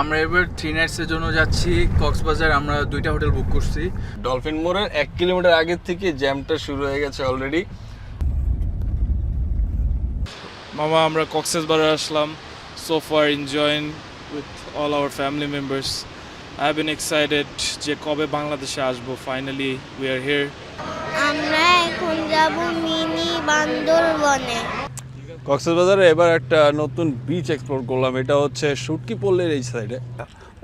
আমরা এবার 3 নাইটসের জন্য যাচ্ছি কক্সবাজার। আমরা 2টা হোটেল বুক করছি। ডলফিন মোড়ের 1 কিলোমিটার আগের থেকে জ্যামটা শুরু হয়ে গেছে অলরেডি। মামা আমরা কক্সবাজারে আসলাম। So far enjoying with all our family members. I've been excited যে কবে বাংলাদেশে আসবো। Finally we are here. আমরা এখন যাব মিনি বান্দরবনে। কক্সবাজারে এবার একটা নতুন বিচ এক্সপ্লোর করলাম, এটা হচ্ছে শুটকি পল্লীর এই সাইডে।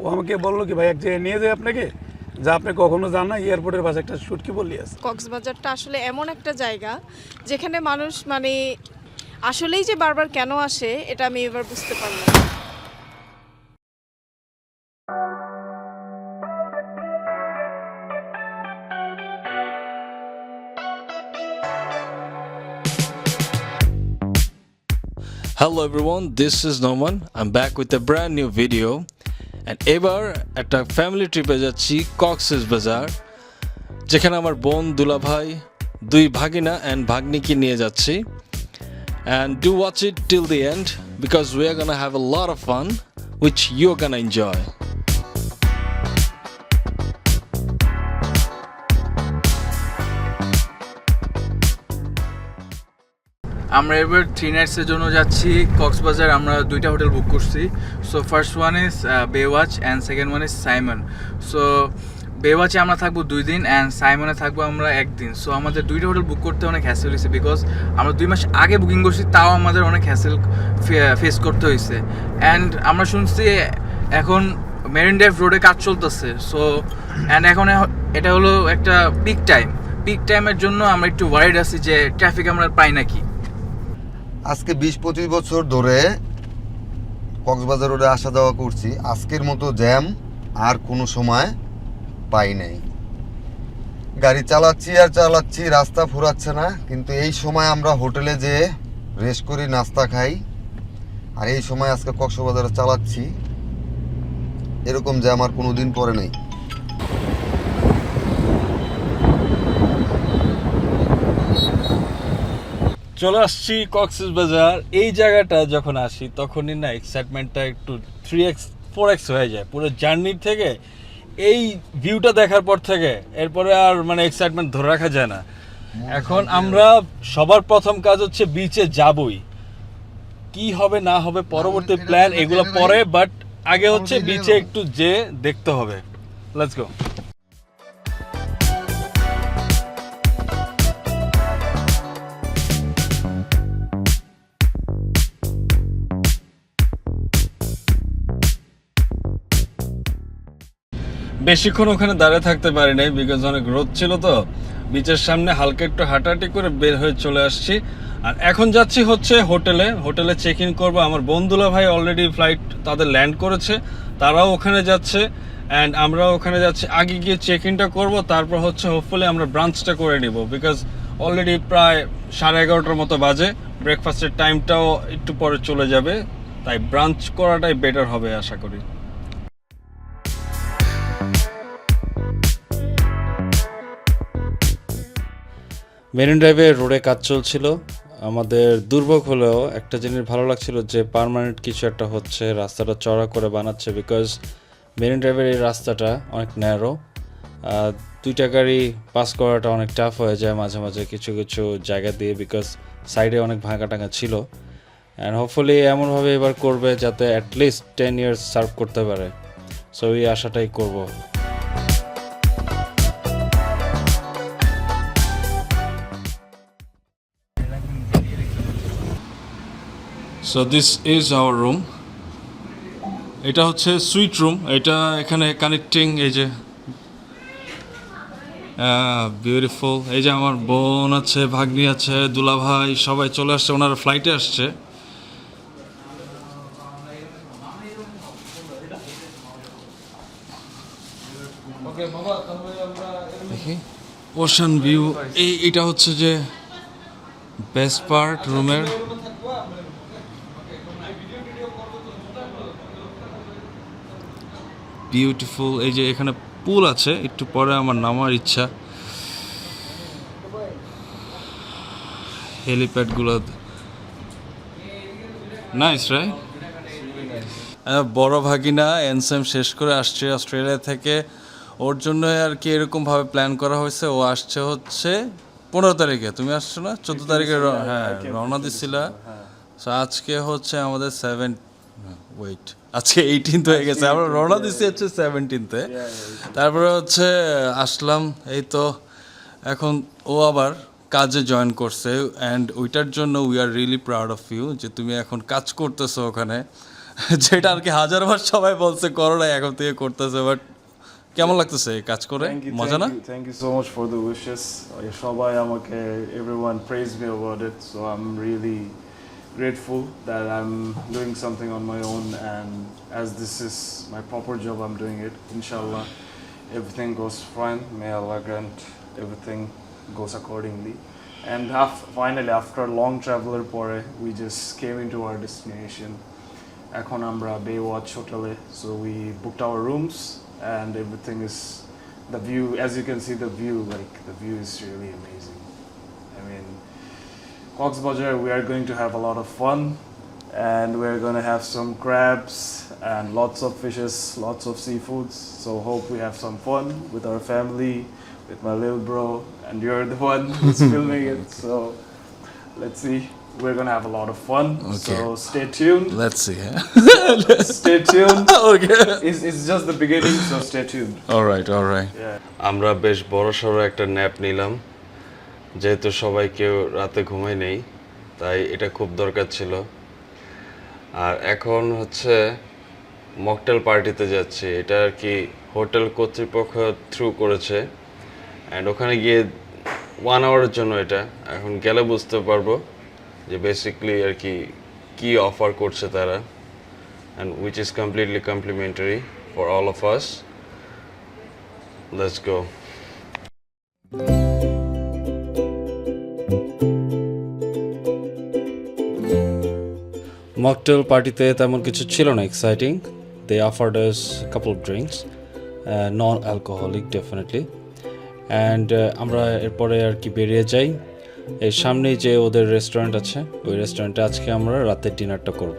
ও আমাকে বললো কি ভাই এক জায়গায় নিয়ে যায় আপনাকে, যা আপনি কখনো যান না, এয়ারপোর্টের পাশে একটা শুটকি পল্লী আছে। কক্সবাজারটা আসলে এমন একটা জায়গা যেখানে মানুষ মানে আসলেই যে বারবার কেন আসে এটা আমি এবার বুঝতে পারলাম। Hello everyone, this is Noman. I'm back with a brand new video. And এবার একটা ফ্যামিলি ট্রিপে যাচ্ছি কক্সবাজার, যেখানে আমার বোন দুলাভাই, 2 ভাগিনা and ভাগ্নিকে নিয়ে যাচ্ছি। And do watch it till the end because we are gonna have a lot of fun which you're gonna enjoy. আমরা এবার 3 নাইটসের জন্য যাচ্ছি কক্সবাজার। আমরা 2টা হোটেল বুক করছি। So first one is Baywatch and second one is Simon. So বেওয়াচে আমরা থাকবো 2 দিন অ্যান্ড সাইমনে থাকবো আমরা 1 দিন। সো আমাদের 2টা হোটেল বুক করতে অনেক হ্যাসেল হয়েছে বিকজ আমরা 2 মাস আগে বুকিং করছি, তাও আমাদের অনেক হ্যাসেল ফেস করতে হয়েছে। অ্যান্ড আমরা শুনছি এখন মেরিন ড্রাইভ রোডে কাজ চলতেছে। সো অ্যান্ড এখন এটা হলো একটা পিক টাইমের জন্য আমরা একটু ওয়ারিড আছি যে ট্রাফিক আমরা পাই নাকি। আজকে 20-25 বছর ধরে কক্সবাজার রোডে আসা যাওয়া করছি, আজকের মতো জ্যাম আর কোনো সময় পাই নাই। গাড়ি চালাচ্ছি আর চালাচ্ছি, রাস্তা ফুরাচ্ছে না, কিন্তু এই সময় আমরা হোটেলে যেয়ে রেস্ট করি, নাস্তা খাই, আর এই সময় আজকে কক্সবাজারে চালাচ্ছি। এরকম জ্যাম আর কোনো দিন পরে নেই। চলে আসছি কক্সবাজার। এই জায়গাটা যখন আসি তখনই না এক্সাইটমেন্টটা একটু 3x 4x হয়ে যায় পুরো জার্নির থেকে। এই ভিউটা দেখার পর থেকে এরপরে আর মানে এক্সাইটমেন্ট ধরে রাখা যায় না। এখন আমরা সবার প্রথম কাজ হচ্ছে বিচে যাবই, কি হবে না হবে পরবর্তী প্ল্যান এগুলো পরে, বাট আগে হচ্ছে বিচে একটু যে দেখতে হবে। Let's go. বেশিক্ষণ ওখানে দাঁড়িয়ে থাকতে পারি নাই বিকজ অনেক রোদ ছিল, তো বিচের সামনে হালকা একটু হাঁটাহাঁটি করে বের হয়ে চলে আসছি। আর এখন যাচ্ছি হচ্ছে হোটেলে চেক ইন করবো। আমার বন্ধুলা ভাই অলরেডি ফ্লাইট তাদের ল্যান্ড করেছে, তারাও ওখানে যাচ্ছে অ্যান্ড আমরাও ওখানে যাচ্ছি। আগে গিয়ে চেক ইনটা করবো, তারপর হচ্ছে হোপফুলি আমরা ব্রাঞ্চটা করে নিব বিকজ অলরেডি প্রায় 11:30টার মতো বাজে। ব্রেকফাস্টের টাইমটাও একটু পরে চলে যাবে, তাই ব্রাঞ্চ করাটাই বেটার হবে আশা করি। মেরিন ড্রাইভে রোডে কাজ চলছিল। আমাদের দুর্ভোগ হলেও একটা জিনিস ভালো লাগছিল যে পার্মানেন্ট কিছু একটা হচ্ছে, রাস্তাটা চড়া করে বানাচ্ছে বিকজ মেরিন ড্রাইভের এই রাস্তাটা অনেক ন্যারো। 2টা গাড়ি পাস করাটা অনেক টাফ হয়ে যায় মাঝে মাঝে কিছু কিছু জায়গা দিয়ে বিকজ সাইডে অনেক ভাঙা টাঙা ছিল। অ্যান্ড হোপফুলি এমনভাবে এবার করবে যাতে অ্যাটলিস্ট 10 ইয়ার্স সার্ভ করতে পারে। সো এই আশাটাই করবো। So this is our room. এটা হচ্ছে সুইট রুম। এটা এখানে কানেক্টিং, এই যে বিউটিফুল। এই যে আমার বোন আছে, ভাগ্নি আছে, দুলাভাই সবাই চলে আসছে, ওনারা ফ্লাইটে আসছে। দেখি ওশান ভিউ। এইটা হচ্ছে যে বেস্ট পার্ট রুমের। বিউটিফুল। এই যে এখানে পুল আছে, একটু পরে আমার নামার ইচ্ছা। হেলিপ্যাডগুলো নাইস রাইট। বড় ভাগিনা এনসেম শেষ করে আসছে অস্ট্রেলিয়া থেকে, ওর জন্য আর কি এরকমভাবে প্ল্যান করা হয়েছে। ও আসছে হচ্ছে 15 তারিখে, তুমি আসছো না 14 তারিখে? হ্যাঁ, রওনা দিছিলা। সো আজকে হচ্ছে আমাদের আজকে 18th হয়ে গেছে, আমরা রওনা দিচ্ছি হচ্ছে 17th-এ। তারপরে হচ্ছে আসলাম, এই তো এখন ও আবার কাজে জয়েন করছে, অ্যান্ড ওইটার জন্য we are really proud of you যে তুমি এখন কাজ করতেছো ওখানে, যেটা আর কি হাজারবার সবাই বলছে করো না, এখন থেকে করতেছে। বাট কেমন লাগতেছে এই কাজ করে? মজা না? Thank you so much for the wishes. সবাই আমাকে, everyone praised me about it, so I'm really grateful that I'm doing something on my own, and as this is my proper job, I'm doing it. Inshallah, everything goes fine. May Allah grant everything goes accordingly. And finally, after a long traveler pore, we just came into our destination. Ekhon amra Baywatch Hotel, so we booked our rooms, and everything is, the view, as you can see, the view is really amazing. I mean, Coxsbazar, we are going to have a lot of fun, and we're going to have some crabs and lots of fishes, lots of seafoods. So hope we have some fun with our family, with my little bro, and you're the one who's filming it. So let's see. We're going to have a lot of fun. Okay. So stay tuned. Let's see. Stay tuned. Okay. It's just the beginning, so stay tuned. Alright. Yeah. আমরা বেশ বড়সড় একটা nap নিলাম, যেহেতু সবাই কেউ রাতে ঘুমায় নেই, তাই এটা খুব দরকার ছিল। আর এখন হচ্ছে মকটেল পার্টিতে যাচ্ছি, এটা আর কি হোটেল কর্তৃপক্ষ থ্রু করেছে, অ্যান্ড ওখানে গিয়ে 1 আওয়ারের জন্য এটা, এখন গেলে বুঝতে পারবো যে বেসিকলি আর কি কী অফার করছে তারা, and which is completely complimentary for all of us. Let's go. Mocktail পার্টিতে তেমন কিছু ছিল না exciting. They offered us couple of drinks, non alcoholic definitely, and আমরা এরপরে আর কি বেরিয়ে যাই। এর সামনেই যে ওদের রেস্টুরেন্ট আছে, ওই রেস্টুরেন্টে আজকে আমরা রাতের ডিনারটা করব।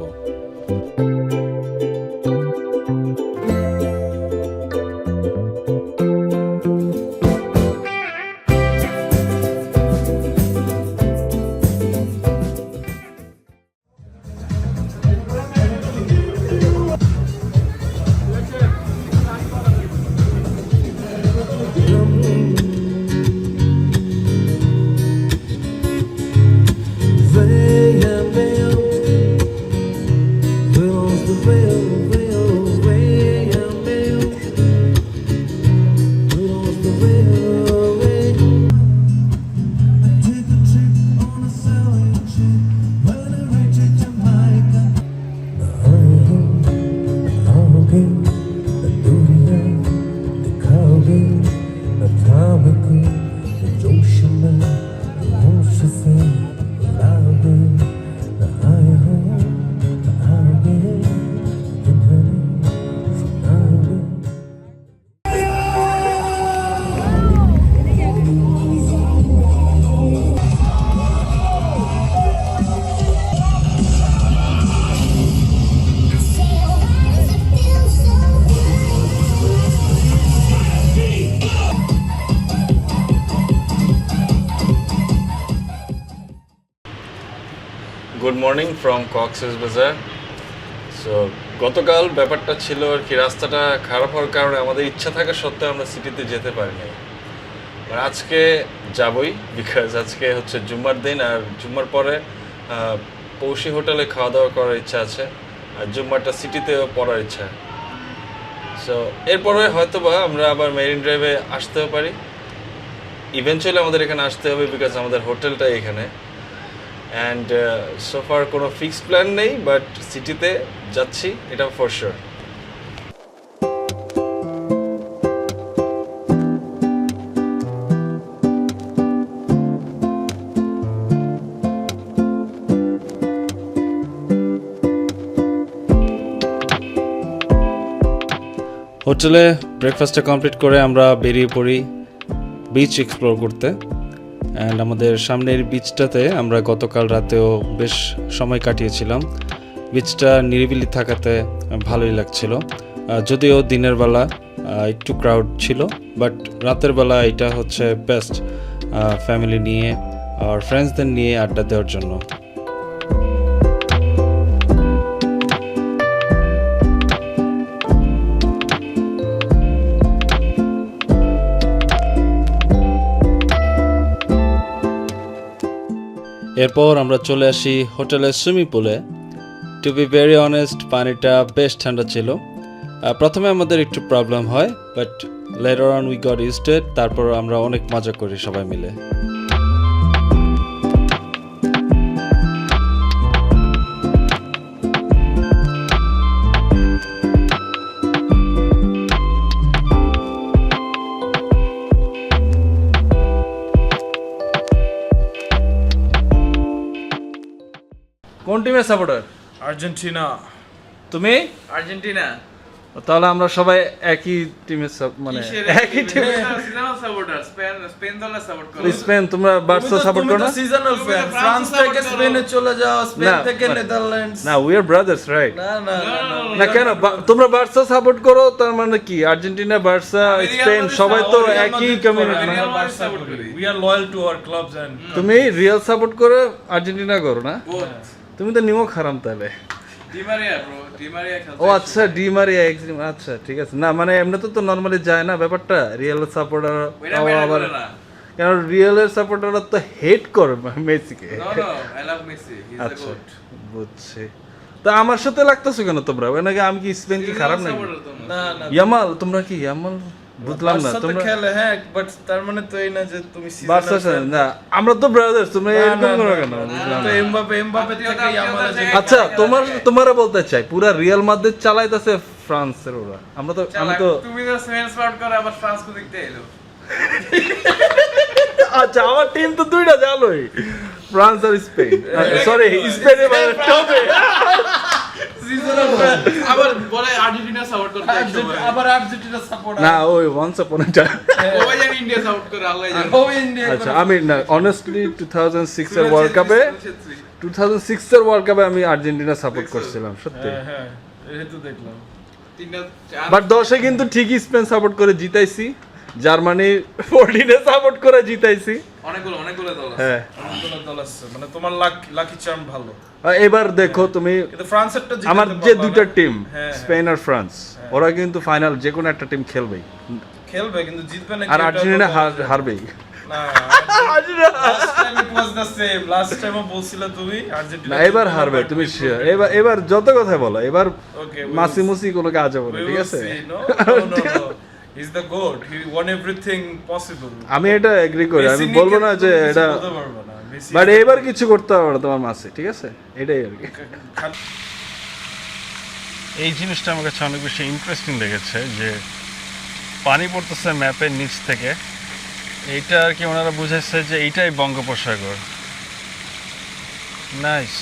গুড মর্নিং ফ্রম কক্সেস বাজার। সো গতকাল ব্যাপারটা ছিল আর কি, রাস্তাটা খারাপ হওয়ার কারণে আমাদের ইচ্ছা থাকা সত্ত্বেও আমরা সিটিতে যেতে পারিনি। আর আজকে যাবই, বিকজ আজকে হচ্ছে জুম্মার দিন, আর জুম্মার পরে পৌষি হোটেলে খাওয়া দাওয়া করার ইচ্ছা আছে, আর জুম্মারটা সিটিতেও পড়ার ইচ্ছা। সো এরপরে হয়তোবা আমরা আবার মেরিন ড্রাইভে আসতেও পারি। ইভেনচুয়ালি আমাদের এখানে আসতে হবে, বিকজ আমাদের হোটেলটাই এখানে। অ্যান্ড সোফার কোনো ফিক্সড প্ল্যান নেই, বাট সিটিতে যাচ্ছি এটা ফর শিওর। হোটেলে ব্রেকফাস্টটা কমপ্লিট করে আমরা বেরিয়ে পড়ি বিচ এক্সপ্লোর করতে। অ্যান্ড আমাদের সামনের বিচটাতে আমরা গতকাল রাতেও বেশ সময় কাটিয়েছিলাম। বিচটা নিরিবিলি থাকাতে ভালোই লাগছিল। যদিও দিনের বেলা একটু ক্রাউড ছিল, বাট রাতের বেলা এটা হচ্ছে বেস্ট ফ্যামিলি নিয়ে আর ফ্রেন্ডসদের নিয়ে আড্ডা দেওয়ার জন্য। এরপর আমরা চলে আসি হোটেলের সুইমিং পুলে। টু বি ভেরি অনেস্ট, পানিটা বেশ ঠান্ডা ছিল। প্রথমে আমাদের একটু প্রবলেম হয়, but later on we got used to it. তারপর আমরা অনেক মজা করি সবাই মিলে। কোন টিমের সাপোর্টার? আর্জেন্টিনা। তুমি? আর্জেন্টিনা। তাহলে আমরা সবাই একই টিমের মানে একই টিমে। সিজনাল সাপোর্টার, স্পেন দলের সাপোর্ট করে। স্পেন, তোমরা বার্সা সাপোর্ট করো না? Seasonal fan. ফ্রান্স থেকে স্পেনে চলে যাও, স্পেন থেকে নেদারল্যান্ডস। না, উই আর ব্রাদার্স, রাইট? না না না কেন তোমরা বার্সা সাপোর্ট করো? তার মানে কি আর্জেন্টিনা, বার্সা, স্পেন সবাই তো একই কমিউনিটি। We are loyal to our clubs and তুমি রিয়াল সাপোর্ট করো, আর্জেন্টিনা করো না? তুমি তো নিমক হারাম তাহলে। Di Maria bro, Di Maria খেলছে। ও আচ্ছা, ডি মারিয়া এক্সট্রিম, আচ্ছা ঠিক আছে। না মানে এমনি তো নরমালি যায় না ব্যাপারটা, রিয়াল সাপোর্টার আবার, কারণ রিয়ালের সাপোর্টাররা তো হেট করে মেসিকে। No no, I love Messi, he is the আচ্ছা গোট। বুঝছি। তা আমার সাথে লাগতেছো কেন তোমরা? ওই নাকি আমি কি স্পেন কি খারাপ নাকি? না না ইয়ামাল, তোমরা কি ইয়ামাল? বুঝলাম না বার্সা তো তোমরা খেলে, হ্যাঁ, বাট তার মানে তো এই না যে তুমি বার্সা না, আমরা তো ব্রাদার্স, তোমরা এরকম করো কেন? বুঝলাম তো না। এমবাপে থেকে ইয়ামাল আছে। আচ্ছা তোমারা বলতে চাই পুরা রিয়াল মাদ্রিদ চালাইতেছে ফ্রান্সের ওরা, আমরা তো আমি তো তুমি তো স্পেন সাপোর্ট করে আবার ফ্রান্স কো দেখতে এলো। আচ্ছা আমার টিম তো দুইটা জানোই, ফ্রান্স আর স্পেন। সরি স্পেনের টপে, আবার বলে আর্জেন্টিনা সাপোর্ট করতে একসময়। আবার আর্জেন্টিনা সাপোর্ট। না ওই ওয়ান্স আপন আ টাইম। ওই জানি ইন্ডিয়া সাপোর্ট করে, আল্লাহ জানে। ও ইন্ডিয়া। আচ্ছা আমি না অনেস্টলি 2006 এর ওয়ার্ল্ড কাপে 2006 এর ওয়ার্ল্ড কাপে আমি আর্জেন্টিনা সাপোর্ট করছিলাম সত্যি। হ্যাঁ এই তো দেখলাম। বাট 10 এ কিন্তু ঠিকই স্পেন সাপোর্ট করে জিতাইছি, জার্মানি 14 এ সাপোর্ট করে জিতাইছি। অনেকগুলো দল আছে। হ্যাঁ অনেকগুলো দল আছে, মানে তোমার লাকি চার্ম ভালো। এবার দেখো তুমি, কিন্তু ফ্রান্সেরটা জিততে আমার পারবা যে না। দুইটা টিম হ্যাঁ, স্পেন আর ফ্রান্স, ওরা কিন্তু ফাইনাল যে কোনো একটা টিম খেলবেই, খেলবে কিন্তু জিতবে না। আর আর্জেন্টিনা হারবেই। না, last time it was the same. Last টাইমও বলছিলে তুমি আর্জেন্টিনা। না এবার হারবে তুমি sure। এবার যত কথা বলো, এবার Okay, মাসি মুসি কোনো কাজ হবে না, ঠিক আছে? He's the goat. He won everything possible. আমি এটা এগ্রি করি, আমি মেসি বলবো না নিয়ে যে তুমি কিছু এটা, বলতে পারবে না। মেসি বাট এবার কিছু করতে হবে না তোমার মাসি, ঠিক আছে? এটাই আর কি। এই জিনিসটা আমার কাছে অনেক বেশি ইন্টারেস্টিং লেগেছে যে পানি পড়তেছে ম্যাপের নিচ থেকে, এইটা আর কি ওনারা বুঝাইছে যে এইটাই বঙ্গোপসাগর। নাইস।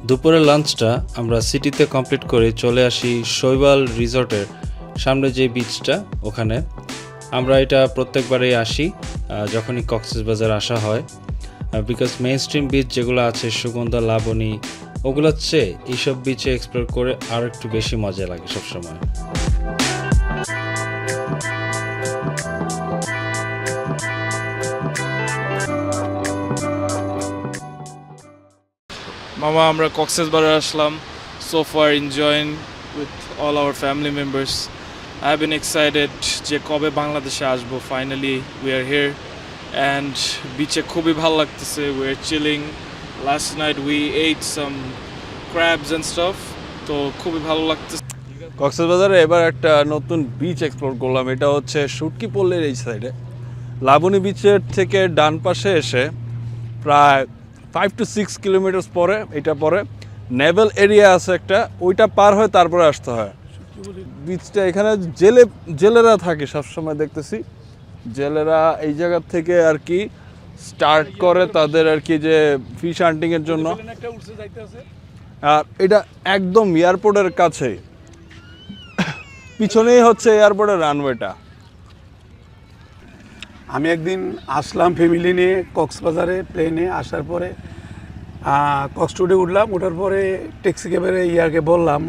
দুপুরের লাঞ্চটা আমরা সিটিতে কমপ্লিট করে চলে আসি শৈবাল রিসর্টের সামনে যে বিচটা, ওখানে। আমরা এটা প্রত্যেকবারেই আসি যখনই কক্সবাজার আসা হয়, বিকজ মেইন স্ট্রিম বিচ যেগুলো আছে সুগন্ধা, লাবণী, ওগুলোর চেয়ে এইসব বিচে এক্সপ্লোর করে আর একটু বেশি মজা লাগে সবসময়। মামা আমরা কক্সবাজারে আসলাম, so far enjoying with all our family members. I have been excited যে কবে বাংলাদেশে আসবো, finally we are here and বিচে খুবই ভালো লাগতেছে, we are chilling. Last night we ate some crabs and stuff, তো খুবই ভালো লাগতেছে। কক্সবাজারে এবার একটা নতুন বিচ এক্সপ্লোর করলাম, এটা হচ্ছে শুটকি পল্লীর এই সাইডে। লাবণী বিচের থেকে ডান পাশে এসে প্রায় 5 to 6 কিলোমিটার পরে এটা পরে নেভেল এরিয়া আছে একটা, ওইটা পার হয়ে তারপরে আসতে হয় বিচটা। এখানে জেলেরা থাকে সবসময়, দেখতেছি জেলেরা এই জায়গা থেকে আর কি স্টার্ট করে তাদের আর কি যে ফিশ হান্টিংয়ের জন্য। আর এটা একদম এয়ারপোর্টের কাছেই, পিছনেই হচ্ছে এয়ারপোর্টের রানওয়েটা। আমি একদিন আসলাম ফ্যামিলি নিয়ে কক্সবাজারে প্লেনে, আসার পরে কক্সটুডে উঠলাম, ওঠার পরে ট্যাক্সি ক্যাবের ইয়াকে বললাম,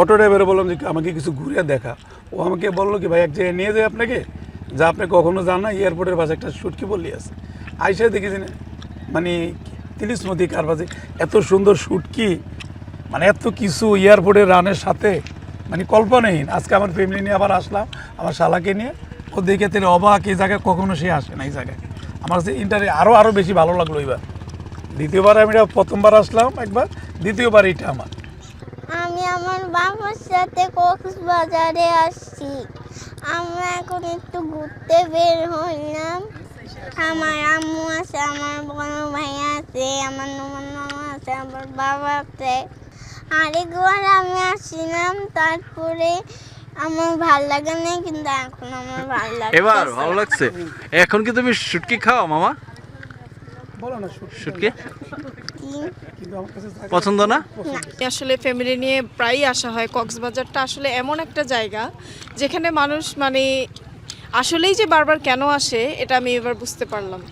অটো ড্রাইভারে বললাম যে আমাকে কিছু ঘুরে দেখা। ও আমাকে বললো কি ভাই এক জায়গায় নিয়ে যায় আপনাকে, যা আপনি কখনো যান না, এয়ারপোর্টের পাশে একটা শুটকি পল্লী আছে। আইসা দেখেছি না মানে তিলিসমতি কার পাশে এত সুন্দর শুটকি, মানে এত কিছু এয়ারপোর্টের রানের সাথে, মানে কল্পনাহীন। আজকে আমার ফ্যামিলি নিয়ে আবার আসলাম, আমার শালাকে নিয়ে, ও দেখে তাহলে অবাক, এই জায়গায় কখনো সে আসে না এই জায়গায়। আমার কাছে আরও বেশি ভালো লাগলো এবার। দ্বিতীয়বার আমি প্রথমবার আসলাম একবার, দ্বিতীয়বার এটা আমার। আমি আমার বাবার সাথে কক্সবাজারে আসছি। আমরা এখন একটু ঘুরতে বের হইলাম। আমার আম্মু আছে, আমার বড় ভাই আছে, আমার মামা আছে, আমার বাবা আছে। আরেকবার আমি আসছিলাম, তারপরে আমার ভাল লাগে না, কিন্তু এখন আমার ভাল লাগে। এবার ভালো লাগছে। এখন কি তুমি শুটকি খাও মামা? বলো না শুটকি কিন্তু আমার কাছে পছন্দ না? আসলে ফ্যামিলি নিয়ে প্রায়ই আসা হয়। কক্সবাজারটা আসলে এমন একটা জায়গা যেখানে মানুষ মানে আসলেই যে বারবার কেন আসে এটা আমি এবার বুঝতে পারলাম।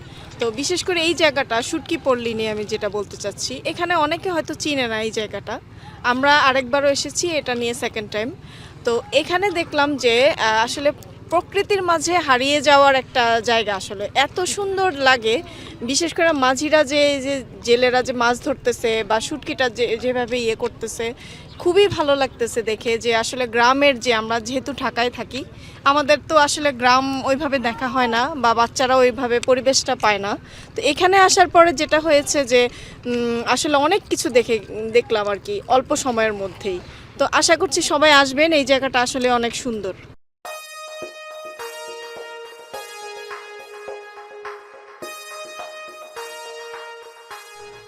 তো বিশেষ করে এই জায়গাটা শুটকি পল্লী নিয়ে আমি যেটা বলতে চাচ্ছি, এখানে অনেকে হয়তো চিনে না এই জায়গাটা। আমরা আরেকবারও এসেছি, এটা নিয়ে সেকেন্ড টাইম। তো এখানে দেখলাম যে আসলে প্রকৃতির মাঝে হারিয়ে যাওয়ার একটা জায়গা, আসলে এত সুন্দর লাগে। বিশেষ করে মাঝিরা যে জেলেরা যে মাছ ধরতেছে বা শুটকিটা যেভাবে ইয়ে করতেছে, খুবই ভালো লাগতেছে দেখে। যে আসলে গ্রামের, যে আমরা যেহেতু ঢাকায় থাকি, আমাদের তো আসলে গ্রাম ওইভাবে দেখা হয় না, বা বাচ্চারা ওইভাবে পরিবেশটা পায় না। তো এখানে আসার পরে যেটা হয়েছে যে আসলে অনেক কিছু দেখলাম আর কি অল্প সময়ের মধ্যেই। তো আশা করছি সবাই আসবেন, এই জায়গাটা আসলে অনেক সুন্দর।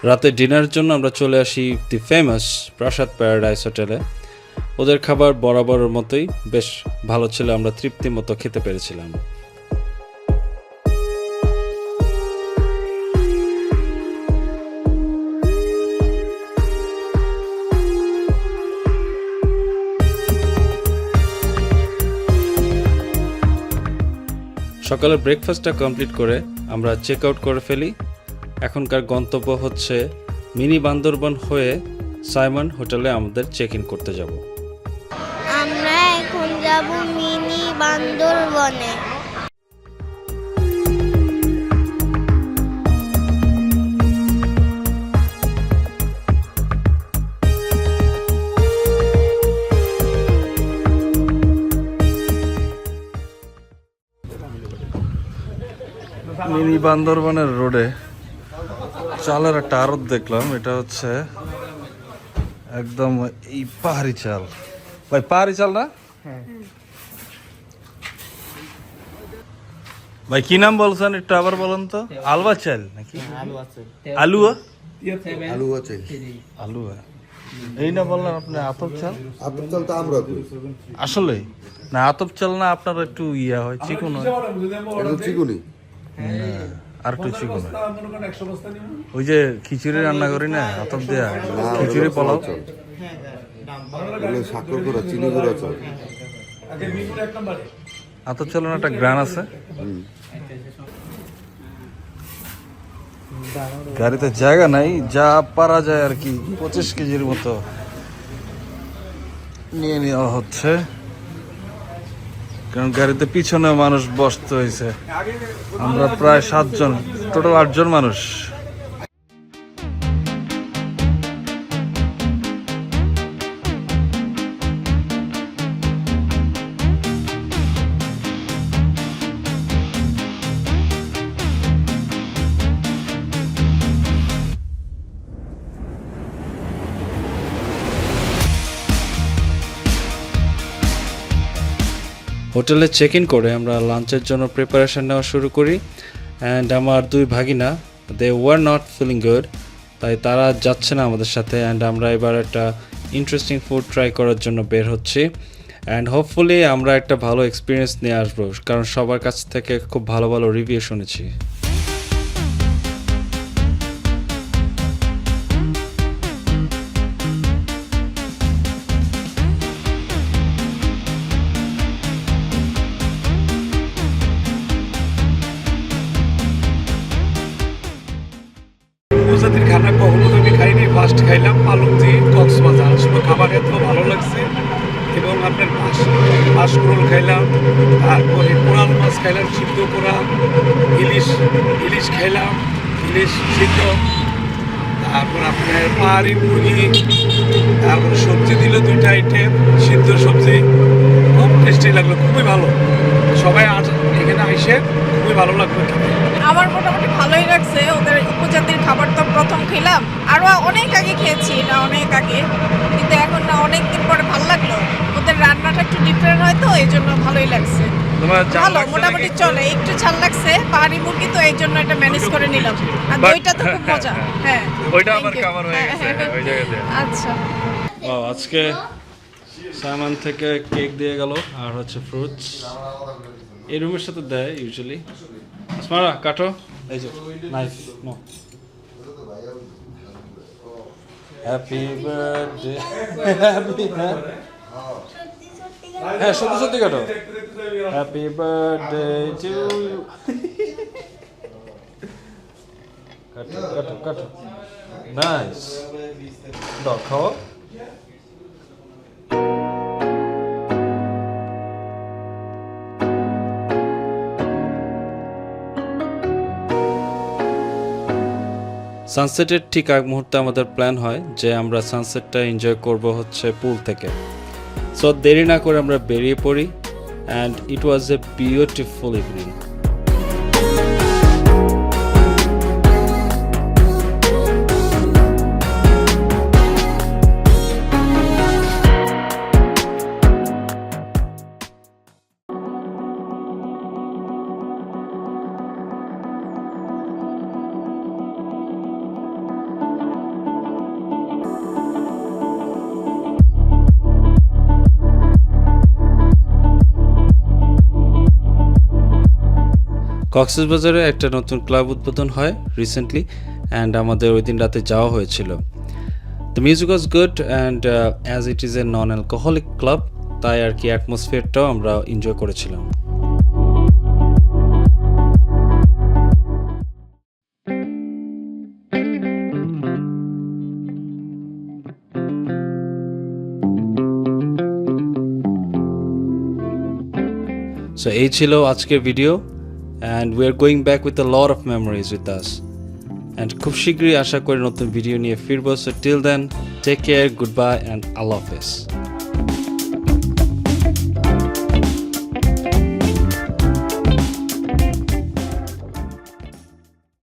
রাতে ডিনারের জন্য আমরা চলে আসি দি ফেমাস প্রাসাদ প্যারাডাইস হোটেলে। ওদের খাবার বরাবরের মতোই বেশ ভালো ছিল, আমরা তৃপ্তি মতো খেতে পেরেছিলাম। সকালের ব্রেকফাস্টটা কমপ্লিট করে আমরা চেক আউট করে ফেলি। এখনকার গন্তব্য হচ্ছে মিনি বান্দরবন হয়ে সাইমন হোটেলে আমাদের চেক ইন করতে যাব। আমরা এখন যাব মিনি বান্দরবনে। মিনি বান্দরবনের রোডে চালের একটা আড়ত দেখলাম। এটা হচ্ছে একদম এই পাহাড়ি চাল। ভাই পাহাড়ি চাল না? ভাই কি নাম বলছেন একটু আবার বলেন তো? আলুয়া চাল নাকি আলুয়া? আলুয়া চাই। আলুয়া এই না বললেন আপনি? আতপ চাল? আতপ চাল তো আমরা করি। আসলে না, আতপ চাল না, আপনার একটু ইয়া হয়, চিকন হয়। এটা চিকুনি। আর একটু চিকন হয়। ওই যে খিচুড়ি রান্না করি না আতপ দেয়া, খিচুড়ি পোলাও। সাকর করা চিনি করা চাল। আতপ চালের একটা গ্রান আছে। গাড়িতে জায়গা নাই, যা পারা যায় আর কি 25 কেজির মতো নিয়ে নেওয়া হচ্ছে, কারণ গাড়িতে পিছনে মানুষ বসতে হয়েছে। আমরা প্রায় 7 জন, টোটাল 8 জন মানুষ। হোটেলে চেক ইন করে আমরা লাঞ্চের জন্য প্রিপারেশন নেওয়া শুরু করি। অ্যান্ড আমার 2 ভাগিনা, they were not feeling good, তাই তারা যাচ্ছে না আমাদের সাথে। অ্যান্ড আমরা এবার একটা ইন্টারেস্টিং ফুড ট্রাই করার জন্য বের হচ্ছি। অ্যান্ড হোপফুলি আমরা একটা ভালো এক্সপিরিয়েন্স নিয়ে আসবো, কারণ সবার কাছ থেকে খুব ভালো ভালো রিভিউ শুনেছি। জাতির খানা কখনো তো আমি খাইনি, ফার্স্ট খাইলাম পালংজি কক্সবাজার। আসলে খাবার এত ভালো লাগছে, এবং আপনার মাশরুল খাইলাম, তারপরে কোরাল মাছ খাইলাম সিদ্ধ করা, ইলিশ খাইলাম, ইলিশ সিদ্ধ, তারপর আপনার পাহাড়ি মুরগি, তারপরে সবজি দিল 2টা আইটেম, সিদ্ধ সবজি, খুব টেস্টি লাগলো, খুবই ভালো। সবাই আজ এখানে আইসে খুবই ভালো লাগলো খেতে। আমার মোটামুটি ভালোই লাগছে। ওদের উপজাতির খাবার তো প্রথম খেলাম, আরও অনেক আগে খেয়েছি, না অনেক আগে, কিন্তু এখন না অনেক দিন পরে ভালো লাগলো। ওদের রান্নাটা একটু ডিফারেন্ট হয় তো এই জন্য ভালোই লাগছে। ভালো, মোটামুটি চলে। একটু ঝাল লাগছে, পাহাড়ি মুরগি তো এই জন্য এটা ম্যানেজ করে নিলাম। আর দইটা তো খুব মজা। হ্যাঁ, ওইটা thank আবার you. কভার হয়ে গেছে ওই জায়গাতে। আচ্ছা, আজকে সামান থেকে কেক দিয়ে গেল আর হচ্ছে ফ্রুটস। এই রুমের সাথে দেয় ইউজুয়ালি। আসমারা কাটো, এই যে নাইফ নো। হ্যাপি বার্থডে, হ্যাঁ সত্যি সত্যি কাটো। Happy birthday to you. কাটো কাটো কাটো, নাইস। দাও খাও। সানসেটের ঠিক আগ মুহূর্তে আমাদের প্ল্যান হয় যে আমরা সানসেটটা এনজয় করব হচ্ছে পুল থেকে। সো দেরি না করে আমরা বেরিয়ে পড়ি, and it was a beautiful evening. কক্সবাজারে একটা নতুন ক্লাব উদ্বোধন হয় রিসেন্টলি, অ্যান্ড আমাদের ওই দিন রাতে যাওয়া হয়েছিল। The music was good, and as it is a non alcoholic club, তাই আর কি অ্যাটমসফিয়ারটাও আমরা এনজয় করেছিলাম। সো এই ছিল আজকের video, and we are going back with a lot of memories with us, and খুব শীঘ্রই আশা করি নতুন ভিডিও নিয়ে ফিরবো। So till then, take care, goodbye and Allah Hafiz.